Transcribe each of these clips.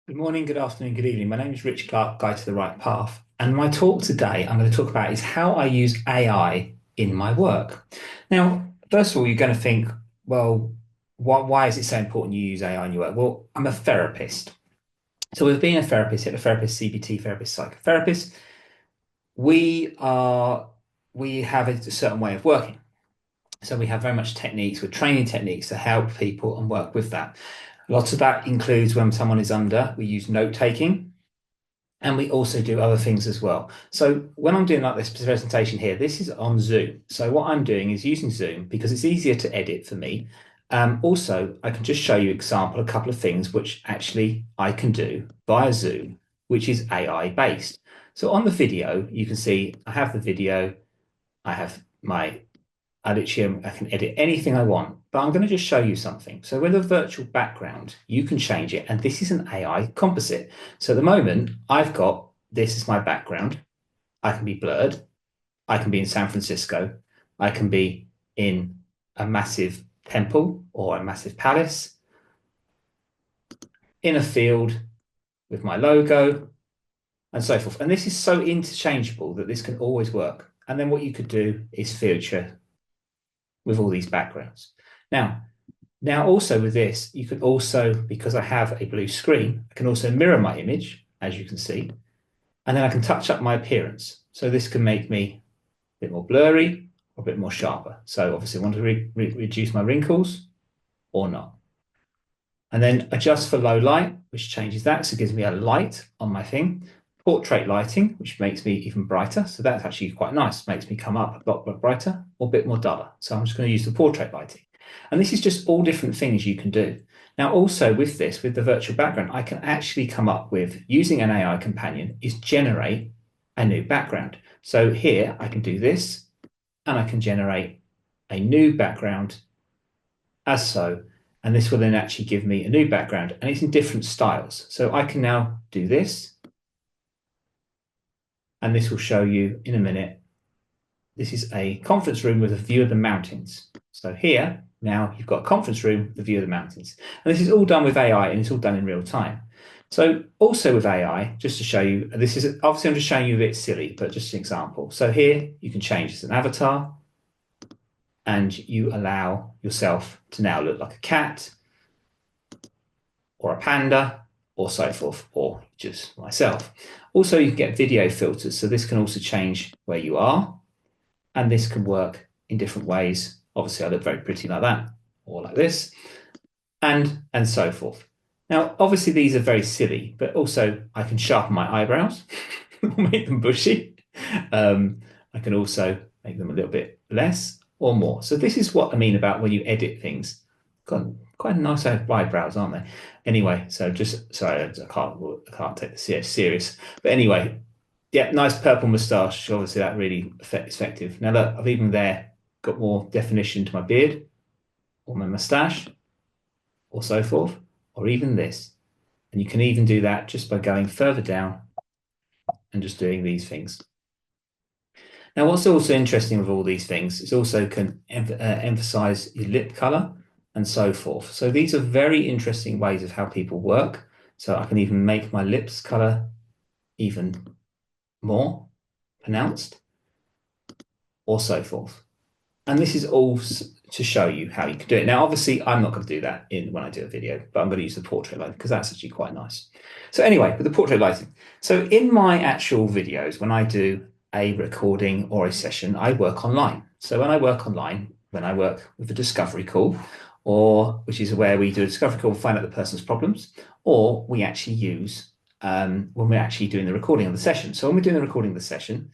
Good morning, good afternoon, good evening. My name is Rich Clark, Guide to the Right Path. And my talk today I'm going to talk about is how I use AI in my work. Now, first of all, you're going to think, well, why is it so important you use AI in your work? Well, I'm a therapist. So with being a therapist, hypnotherapist, CBT therapist, psychotherapist, we are we have a certain way of working. So we have very much techniques, we're training techniques to help people and work with that. Lots of that includes when someone is under, we use note taking. And we also do other things as well. So when I'm doing like this presentation here, this is on Zoom. So what I'm doing is using Zoom because it's easier to edit for me. Also, I can just show you a couple of things which actually I can do via Zoom, which is AI based. So on the video, you can see I have the video, I have my I can edit anything I want, but I'm going to just show you something. So with a virtual background, you can change it. And this is an AI composite. So at the moment, I've got this as my background. I can be blurred. I can be in San Francisco. I can be in a massive temple or a massive palace, in a field with my logo and so forth. And this is so interchangeable that this can always work. And then what you could do is filter with all these backgrounds. Now also with this, you could also, because I have a blue screen, I can also mirror my image, as you can see, and then I can touch up my appearance. So this can make me a bit more blurry or a bit more sharper. So obviously I want to reduce my wrinkles or not. And then adjust for low light, which changes that. So it gives me a light on my thing. Portrait lighting, which makes me even brighter. So that's actually quite nice. Makes me come up a lot brighter or a bit more duller. So I'm just going to use the portrait lighting. And this is just all different things you can do. Now, also with this, with the virtual background, I can actually come up with, using an AI companion, is generate a new background. So here I can do this, and I can generate a new background as so. And this will then actually give me a new background, and it's in different styles. So I can now do this, and this will show you in a minute. This is a conference room with a view of the mountains. So here, now you've got a conference room with a view of the mountains. And this is all done with AI, and it's all done in real time. So also with AI, just to show you, this is obviously I'm just showing you a bit silly, but just an example. So here you can change this as an avatar, and you allow yourself to now look like a cat or a panda or so forth, or just myself. Also, you can get video filters. So this can also change where you are, and this can work in different ways. Obviously, I look very pretty like that, or like this, and so forth. Now, obviously, these are very silly, but also I can sharpen my eyebrows, make them bushy. I can also make them a little bit less or more. So this is what I mean about when you edit things. Got quite nice eyebrows, aren't they? Anyway, so just sorry, I can't take this serious. But anyway, yeah, nice purple moustache. Obviously, that really effective. Now look, I've even there got more definition to my beard or my moustache or so forth, or even this. And you can even do that just by going further down and just doing these things. Now, what's also interesting with all these things is also can emphasize your lip color and so forth. So these are very interesting ways of how people work. So I can even make my lips color even more pronounced or so forth. And this is all to show you how you can do it. Now, obviously, I'm not going to do that when I do a video, but I'm going to use the portrait lighting because that's actually quite nice. So anyway, with the portrait lighting. So in my actual videos, when I do a recording or a session, I work online. So when I work online, when I work with a discovery call, or which is where we do a discovery call, find out the person's problems, or we actually use when we're actually doing the recording of the session. So when we're doing the recording of the session,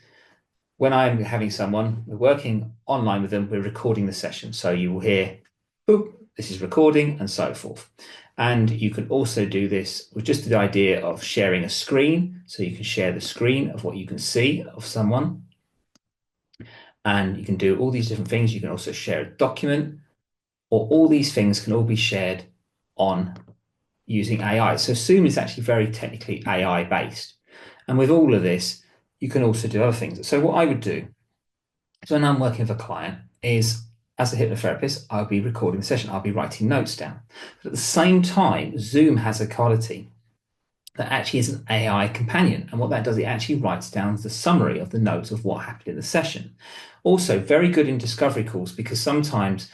when I'm having someone, we're working online with them, we're recording the session. So you will hear, boop, this is recording and so forth. And you can also do this with just the idea of sharing a screen. So you can share the screen of what you can see of someone. And you can do all these different things. You can also share a document, or all these things can all be shared on using AI. So Zoom is actually very technically AI based. And with all of this, you can also do other things. So what I would do is when I'm working with a client is, as a hypnotherapist, I'll be recording the session. I'll be writing notes down. But at the same time, Zoom has a quality that actually is an AI companion. And what that does, it actually writes down the summary of the notes of what happened in the session. Also, very good in discovery calls, because sometimes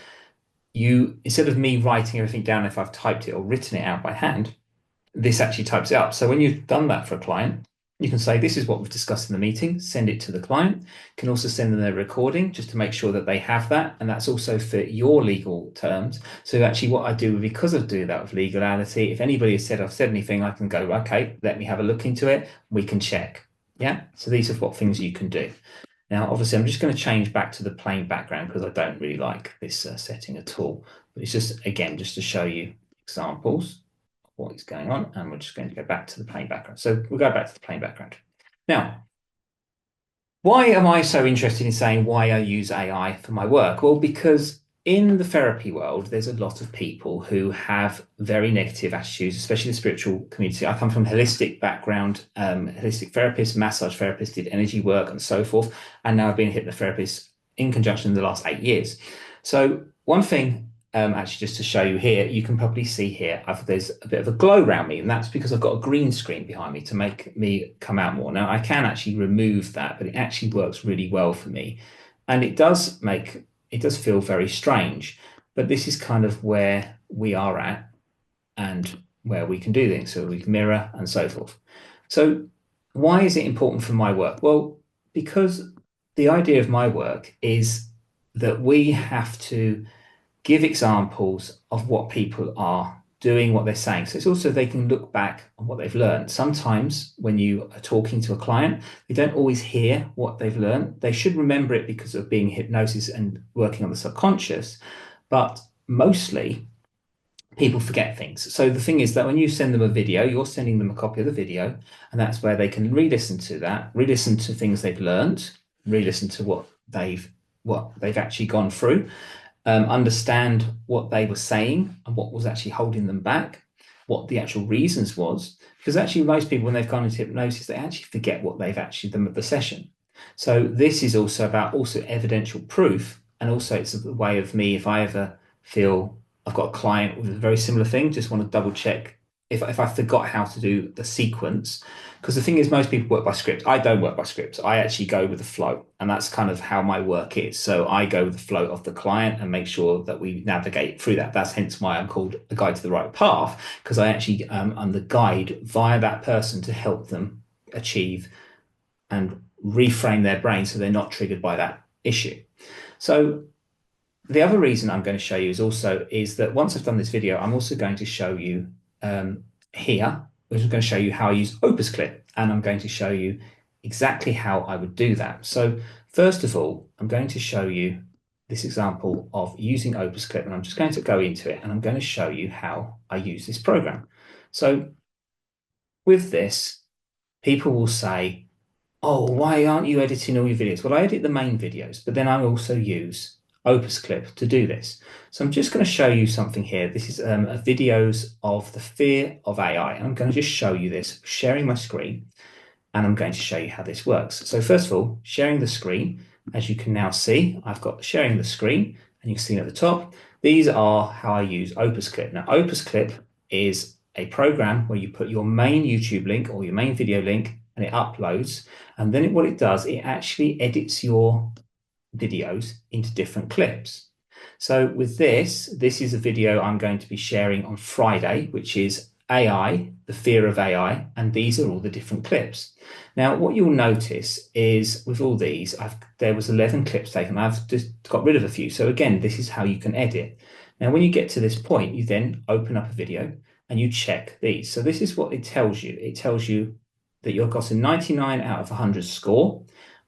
instead of me writing everything down, if I've typed it or written it out by hand, this actually types it up. So when you've done that for a client, you can say, this is what we've discussed in the meeting, send it to the client. You can also send them their recording just to make sure that they have that. And that's also for your legal terms. So actually what I do, because I do that with legality, if anybody has said I've said anything, I can go, okay, let me have a look into it. We can check. Yeah. So these are what things you can do. Now, obviously, I'm just going to change back to the plain background because I don't really like this setting at all. But it's just, again, just to show you examples of what is going on. And we're just going to go back to the plain background. So we'll go back to the plain background. Now, why am I so interested in saying why I use AI for my work? Well, because in the therapy world, there's a lot of people who have very negative attitudes, especially the spiritual community. I come from a holistic background, holistic therapist, massage therapist, did energy work and so forth. And now I've been a hypnotherapist in conjunction in the last 8 years. So one thing, actually, just to show you here, you can probably see here, there's a bit of a glow around me, and that's because I've got a green screen behind me to make me come out more. Now, I can actually remove that, but it actually works really well for me. And it does feel very strange, but this is kind of where we are at and where we can do things. So we can mirror and so forth. So why is it important for my work? Well, because the idea of my work is that we have to give examples of what people are doing, what they're saying. So it's also they can look back on what they've learned. Sometimes when you are talking to a client, they don't always hear what they've learned. They should remember it because of being hypnosis and working on the subconscious, but mostly people forget things. So the thing is that when you send them a video, you're sending them a copy of the video, and that's where they can re-listen to that, re-listen to things they've learned, re-listen to what they've actually gone through, understand what they were saying and what was actually holding them back, what the actual reasons was. Because actually most people, when they've gone into hypnosis, they actually forget what they've actually done at the session. So this is also about evidential proof. And also it's a way of me, if I ever feel I've got a client with a very similar thing, just want to double check if I forgot how to do the sequence. Because the thing is, most people work by script. I don't work by scripts. I actually go with the flow. And that's kind of how my work is. So I go with the flow of the client and make sure that we navigate through that. That's hence why I'm called a guide to the right path, because I actually am the guide via that person to help them achieve and reframe their brain so they're not triggered by that issue. So the other reason I'm going to show you is that once I've done this video, I'm also going to show you here, which is going to show you how I use opusclip, and I'm going to show you exactly how I would do that. So first of all, I'm going to show you this example of using opusclip, and I'm just going to go into it and I'm going to show you how I use this program. So with this, people will say, oh, why aren't you editing all your videos? Well, I edit the main videos, but then I also use opusclip to do this. So I'm just going to show you something here. This is videos of the fear of AI. And I'm going to just show you this, sharing my screen, and I'm going to show you how this works. So first of all, sharing the screen. As you can now see, I've got sharing the screen, and you can see at the top, these are how I use opusclip. Now, opusclip is a program where you put your main YouTube link or your main video link, and it uploads. And then what it does, it actually edits your videos into different clips. So with this is a video I'm going to be sharing on Friday, which is AI, the fear of AI, and these are all the different clips. Now, what you'll notice is with all these, there was 11 clips taken. I've just got rid of a few. So again, this is how you can edit. Now, when you get to this point, you then open up a video and you check these. So this is what it tells you. It tells you that you've got a 99 out of 100 score.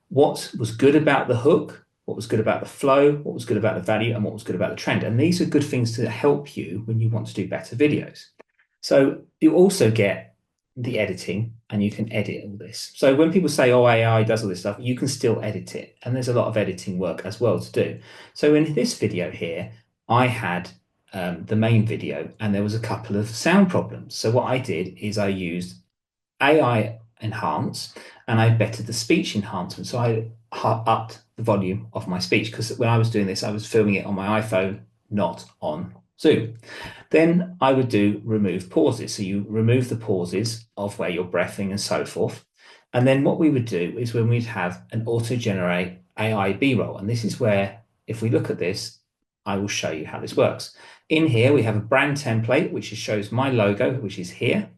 What was good about the hook, what was good about the flow, what was good about the value, and what was good about the trend. And these are good things to help you when you want to do better videos. So you also get the editing, and you can edit all this. So when people say, oh, AI does all this stuff, you can still edit it. And there's a lot of editing work as well to do. So in this video here, I had the main video, and there was a couple of sound problems. So what I did is I used AI enhance, and I bettered the speech enhancement. So I upped the volume of my speech, because when I was doing this, I was filming it on my iPhone, not on Zoom. Then I would do remove pauses. So you remove the pauses of where you're breathing and so forth. And then what we would do is when we'd have an auto-generate AI B-roll. And this is where, if we look at this, I will show you how this works. In here, we have a brand template, which shows my logo, which is here.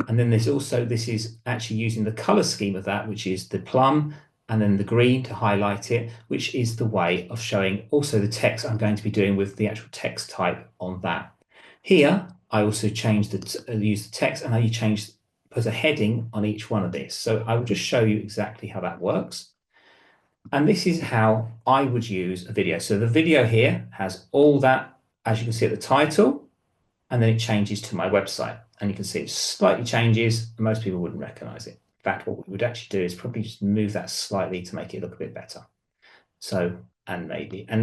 And then there's also, this is actually using the color scheme of that, which is the plum and then the green to highlight it, which is the way of showing also the text I'm going to be doing with the actual text type on that. Here, I also use the text and I put a heading on each one of these. So I will just show you exactly how that works. And this is how I would use a video. So the video here has all that, as you can see at the title, and then it changes to my website. And you can see it slightly changes, and most people wouldn't recognize it. In fact, what we would actually do is probably just move that slightly to make it look a bit better. So, and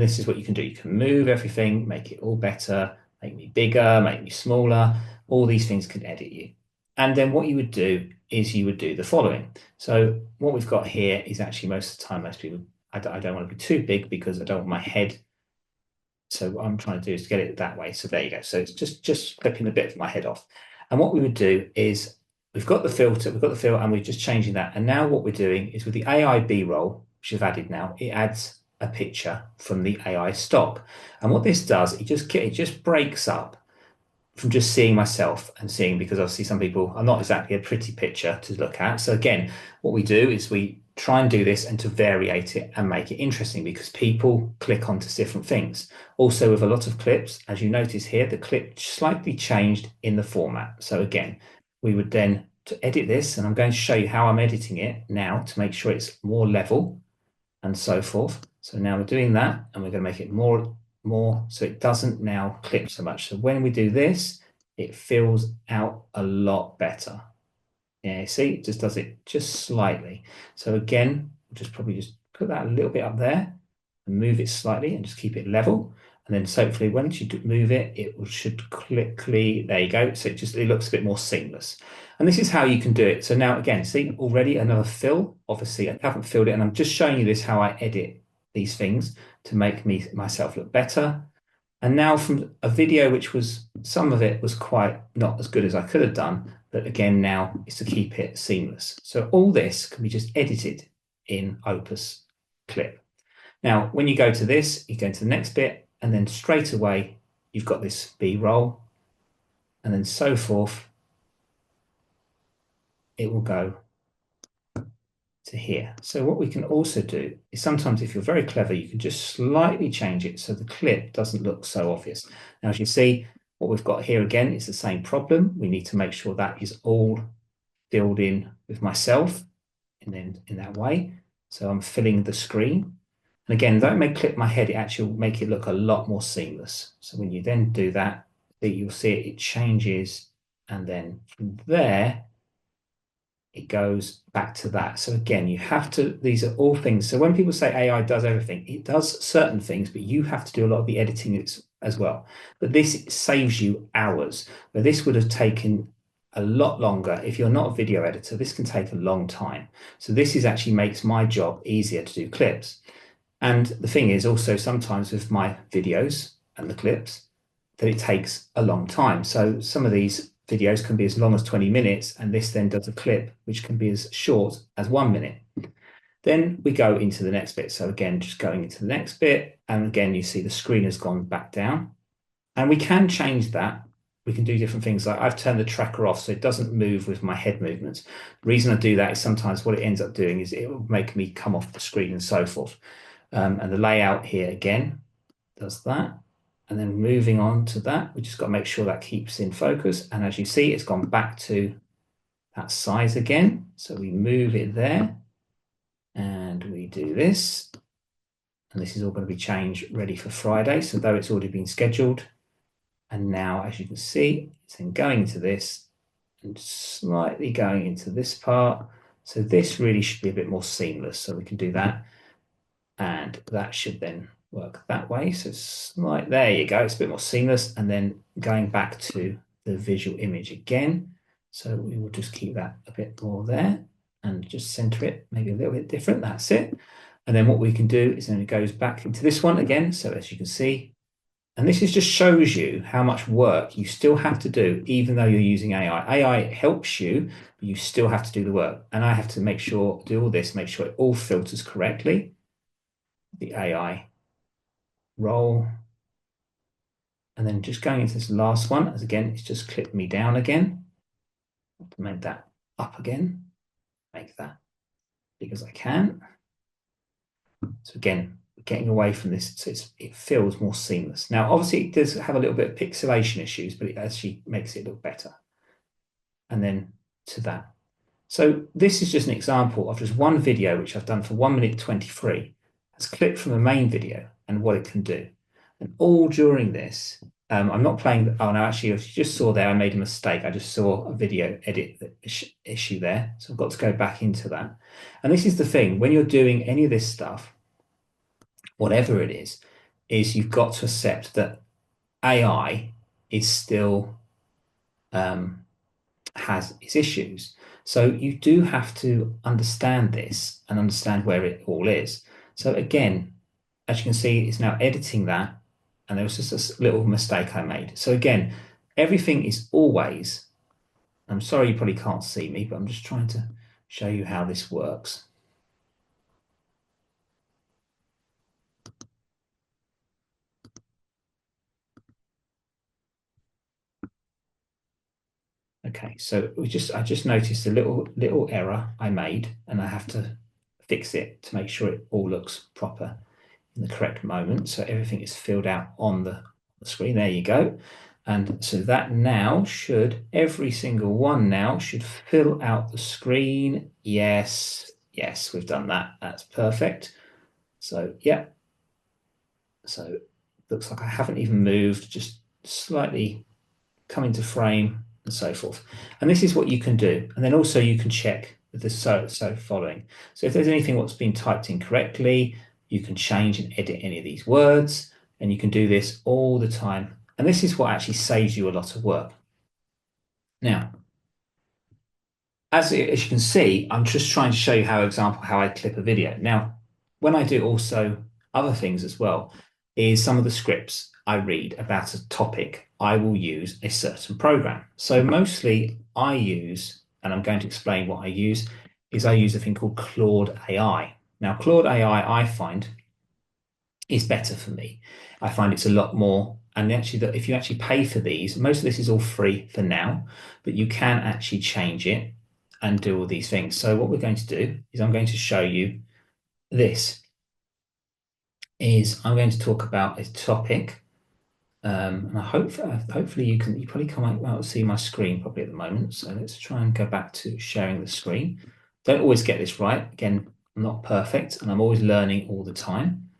this is what you can do. You can move everything, make it all better, make me bigger, make me smaller. All these things can edit you. And then what you would do is you would do the following. So what we've got here is actually most of the time, most people, I don't want to be too big because I don't want my head. So what I'm trying to do is get it that way. So there you go. So it's just clipping a bit of my head off. And what we would do is we've got the filter, and we're just changing that. And now what we're doing is with the AI B-roll, which I've added now, it adds a picture from the AI stock. And what this does, it just breaks up from just seeing myself and seeing, because obviously some people are not exactly a pretty picture to look at. So again, what we do is we try and do this and to variate it and make it interesting because people click onto different things. Also with a lot of clips, as you notice here, the clip slightly changed in the format. So again, we would then to edit this, and I'm going to show you how I'm editing it now to make sure it's more level and so forth. So now we're doing that and we're going to make it more so it doesn't now clip so much. So when we do this, it fills out a lot better. Yeah, see, it just does it just slightly. So again, probably just put that a little bit up there and move it slightly and just keep it level. And then hopefully once you move it, it should quickly, there you go. So it looks a bit more seamless. And this is how you can do it. So now again, see already another fill. Obviously I haven't filled it, and I'm just showing you this, how I edit these things to make myself look better. And now from a video, which was, some of it was quite not as good as I could have done, but again, now is to keep it seamless. So all this can be just edited in Opus Clip. Now, when you go to this, you go to the next bit, and then straight away, you've got this B-roll, and then so forth. It will go to here. So what we can also do is sometimes if you're very clever, you can just slightly change it so the clip doesn't look so obvious. Now, as you see, what we've got here again is the same problem. We need to make sure that is all filled in with myself and then in that way. So I'm filling the screen. And again, that may clip my head, it actually will make it look a lot more seamless. So when you then do that, you'll see it changes. And then from there, it goes back to that. So again, you have to, these are all things. So when people say AI does everything, it does certain things, but you have to do a lot of the editing as well. But this saves you hours, where this would have taken a lot longer. If you're not a video editor, this can take a long time. So this actually makes my job easier to do clips. And the thing is also sometimes with my videos and the clips, that it takes a long time. So some of these videos can be as long as 20 minutes, and this then does a clip which can be as short as 1 minute. Then we go into the next bit. So again, just going into the next bit, and again, you see the screen has gone back down, and we can change that. We can do different things. Like I've turned the tracker off so it doesn't move with my head movements. The reason I do that is sometimes what it ends up doing is it will make me come off the screen and so forth. And the layout here again does that. And then moving on to that, we just got to make sure that keeps in focus. And as you see, it's gone back to that size again. So we move it there and we do this. And this is all going to be changed ready for Friday. So though it's already been scheduled. And now, as you can see, it's then going into this and slightly going into this part. So this really should be a bit more seamless. So we can do that. And that should then work that way. So there you go. It's a bit more seamless. And then going back to the visual image again. So we will just keep that a bit more there and just center it maybe a little bit different. That's it. And then what we can do is then it goes back into this one again. So as you can see, And this just shows you how much work you still have to do, even though you're using AI. AI helps you, but you still have to do the work. And I have to do all this, make sure it all filters correctly. The AI role. And then just going into this last one, as again, it's just clipped me down again. To make that up again, make that big as I can. So again, getting away from this, so it feels more seamless. Now, obviously, it does have a little bit of pixelation issues, but it actually makes it look better. And then to that. So this is just an example of just one video, which I've done for 1 minute 23. It's clipped from the main video and what it can do. And all during this, I'm not playing. Oh no, actually, if you just saw there, I made a mistake. I just saw a video edit issue there. So I've got to go back into that. And this is the thing, when you're doing any of this stuff, whatever it is you've got to accept that AI is still has its issues. So you do have to understand this and understand where it all is. So again, as you can see, it's now editing that. And there was just a little mistake I made. So again, everything is always, I'm sorry you probably can't see me, but I'm just trying to show you how this works. Okay, so I just noticed a little error I made, and I have to fix it to make sure it all looks proper in the correct moment. So everything is filled out on the screen. There you go. And so that now every single one now should fill out the screen. Yes, yes, we've done that. That's perfect. So yeah. So looks like I haven't even moved, just slightly come into frame and so forth. And this is what you can do. And then also you can check the so following. So if there's anything what's been typed incorrectly, you can change and edit any of these words, and you can do this all the time. And this is what actually saves you a lot of work. Now, as you can see, I'm just trying to show you how I clip a video. Now, when I do also other things as well, is some of the scripts I read about a topic, I will use a certain program. So mostly I use, and I'm going to explain what I use, is I use a thing called Claude.ai. Now, Claude.ai, I find, is better for me. I find it's a lot more, and actually that if you actually pay for these, most of this is all free for now, but you can actually change it and do all these things. So what we're going to do is I'm going to show you this. I'm going to talk about a topic, and hopefully you probably can't well see my screen probably at the moment. So let's try and go back to sharing the screen. Don't always get this right. Again, I'm not perfect, and I'm always learning all the time.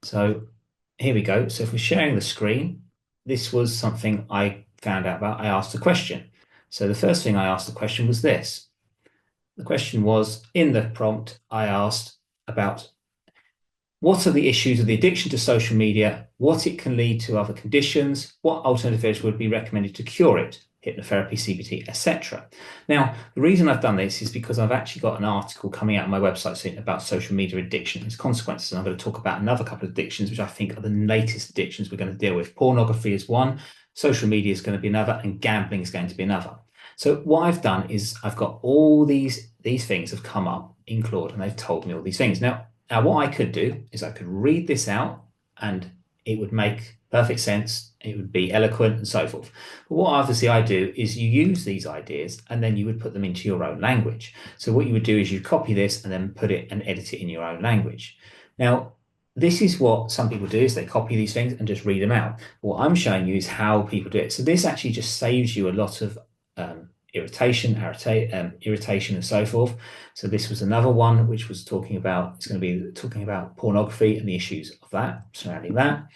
So here we go. So if we're sharing the screen, this was something I found out about. I asked a question. So the first thing I asked the question was this. The question was, in the prompt, I asked about what are the issues of the addiction to social media, what it can lead to other conditions, what alternatives would be recommended to cure it, hypnotherapy, CBT, etc. Now, the reason I've done this is because I've actually got an article coming out on my website soon about social media addiction and its consequences. And I'm going to talk about another couple of addictions, which I think are the latest addictions we're going to deal with. Pornography is one, social media is going to be another, and gambling is going to be another. So what I've done is I've got all these things have come up in Claude, and they've told me all these things. Now, what I could do is I could read this out and it would make perfect sense. It would be eloquent and so forth. But what obviously I do is you use these ideas and then you would put them into your own language. So what you would do is you copy this and then put it and edit it in your own language. Now, this is what some people do is they copy these things and just read them out. What I'm showing you is how people do it. So this actually just saves you a lot of irritation and so forth. So this was another one which was talking about, it's going to be talking about pornography and the issues of that, surrounding that,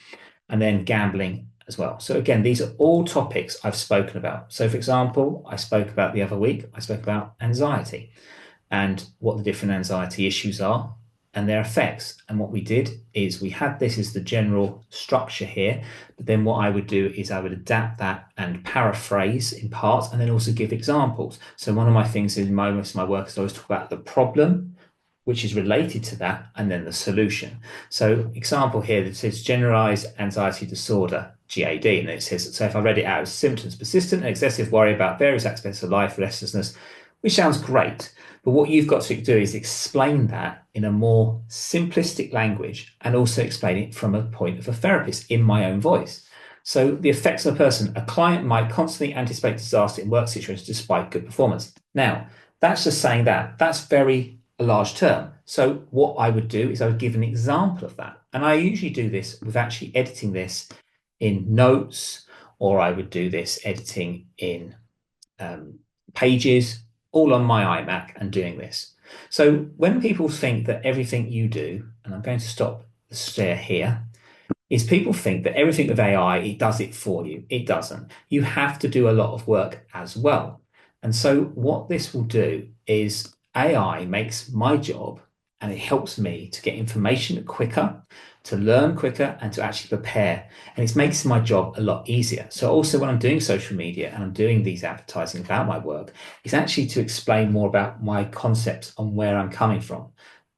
and then gambling as well. So again, these are all topics I've spoken about. So for example, I spoke about the other week, I spoke about anxiety and what the different anxiety issues are and their effects. And what we did is we had this as the general structure here, but then what I would do is I would adapt that and paraphrase in parts and then also give examples. So one of my things in most of my work is I always talk about the problem, which is related to that, and then the solution. So example here that says generalized anxiety disorder, GAD, and it says, so if I read it out as symptoms, persistent and excessive worry about various aspects of life, restlessness, which sounds great. But what you've got to do is explain that in a more simplistic language and also explain it from a point of a therapist in my own voice. So the effects of a person, a client might constantly anticipate disaster in work situations despite good performance. Now, that's just saying that. That's very a large term. So what I would do is I would give an example of that. And I usually do this with actually editing this in notes, or I would do this editing in pages, all on my iMac and doing this. So when people think that everything you do, and I'm going to stop the share here, is people think that everything with AI, it does it for you. It doesn't. You have to do a lot of work as well. And so what this will do is AI makes my job, and it helps me to get information quicker, to learn quicker, and to actually prepare. And it makes my job a lot easier. So also when I'm doing social media and I'm doing these advertising about my work, it's actually to explain more about my concepts and where I'm coming from.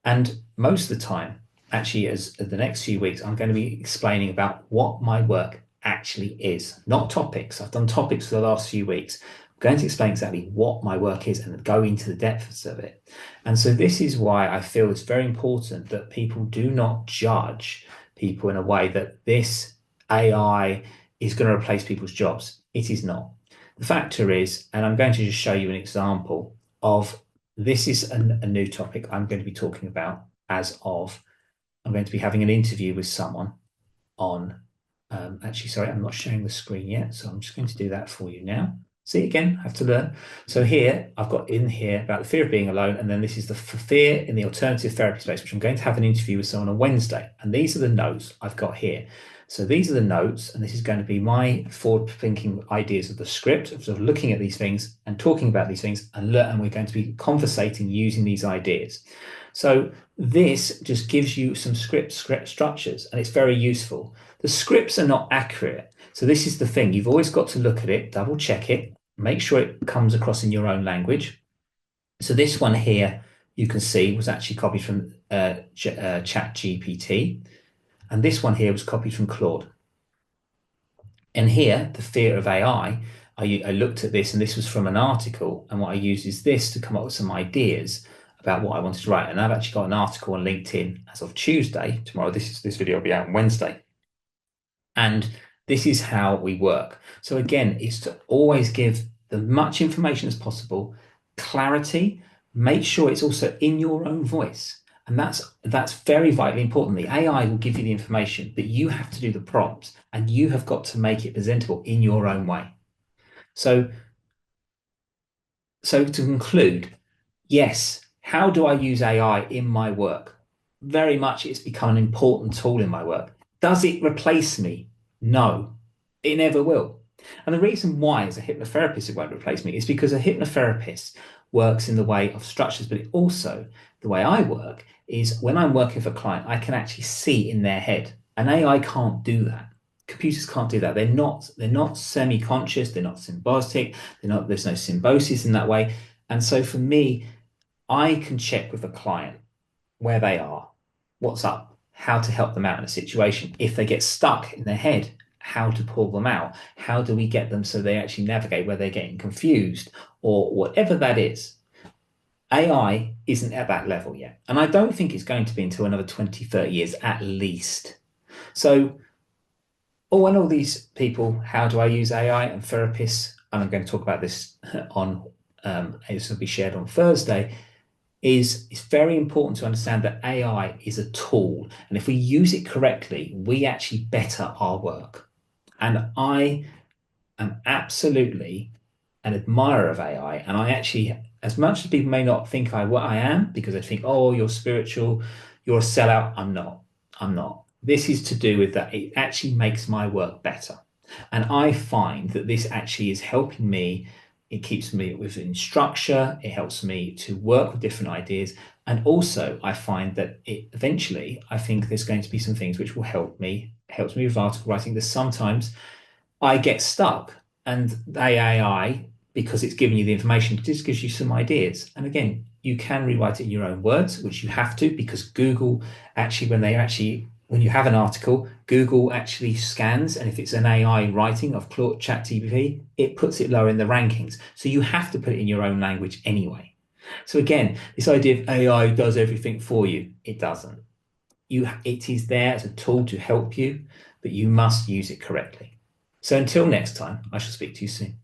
And most of the time, actually, as the next few weeks, I'm going to be explaining about what my work actually is, not topics. I've done topics for the last few weeks. I'm going to explain exactly what my work is and go into the depths of it. And so this is why I feel it's very important that people do not judge people in a way that this AI is going to replace people's jobs. It is not. The factor is, and I'm going to just show you an example of, this is a new topic I'm going to be talking about as of, I'm going to be having an interview with someone on, actually, sorry, I'm not showing the screen yet. So I'm just going to do that for you now. See, again, I have to learn. So here, I've got in here about the fear of being alone. And then this is the fear in the alternative therapy space, which I'm going to have an interview with someone on Wednesday. And these are the notes I've got here. So these are the notes, and this is going to be my forward-thinking ideas of the script, of sort of looking at these things and talking about these things, and we're going to be conversating using these ideas. So this just gives you some script structures, and it's very useful. The scripts are not accurate. So this is the thing. You've always got to look at it, double check it, make sure it comes across in your own language. So this one here, you can see, was actually copied from ChatGPT. And this one here was copied from Claude. And here, the fear of AI, I looked at this, and this was from an article. And what I used is this to come up with some ideas about what I wanted to write. And I've actually got an article on LinkedIn as of Tuesday. Tomorrow, this video will be out on Wednesday. And this is how we work. So again, it's to always give as much information as possible, clarity, make sure it's also in your own voice. And that's very vitally important. The AI will give you the information, but you have to do the prompts, and you have got to make it presentable in your own way. So to conclude, yes, how do I use AI in my work? Very much it's become an important tool in my work. Does it replace me? No, it never will. And the reason why, as a hypnotherapist, it won't replace me is because a hypnotherapist works in the way of structures, but it also, the way I work is when I'm working for a client, I can actually see in their head. And AI can't do that. Computers can't do that. They're not semi-conscious, they're not symbiotic, there's no symbiosis in that way. And so for me, I can check with a client where they are, what's up, how to help them out in a situation. If they get stuck in their head, how to pull them out. How do we get them so they actually navigate where they're getting confused or whatever that is. AI isn't at that level yet. And I don't think it's going to be until another 20, 30 years at least. So, when all these people, how do I use AI, and therapists, and I'm going to talk about this on, this will be shared on Thursday, it's very important to understand that AI is a tool. And if we use it correctly, we actually better our work. And I am absolutely an admirer of AI. And I actually, as much as people may not think I am, because they think, oh, you're spiritual, you're a sellout. I'm not. This is to do with that. It actually makes my work better. And I find that this actually is helping me. It keeps me within structure. It helps me to work with different ideas. And also I find that eventually, I think there's going to be some things which will helps me with article writing. There's sometimes I get stuck, and the AI, because it's giving you the information, just gives you some ideas. And again, you can rewrite it in your own words, which you have to, because Google actually, when you have an article, Google actually scans, and if it's an AI writing of Claude ChatGPT, it puts it lower in the rankings. So you have to put it in your own language anyway. So again, this idea of AI does everything for you, it doesn't. It is there as a tool to help you, but you must use it correctly. So until next time, I shall speak to you soon.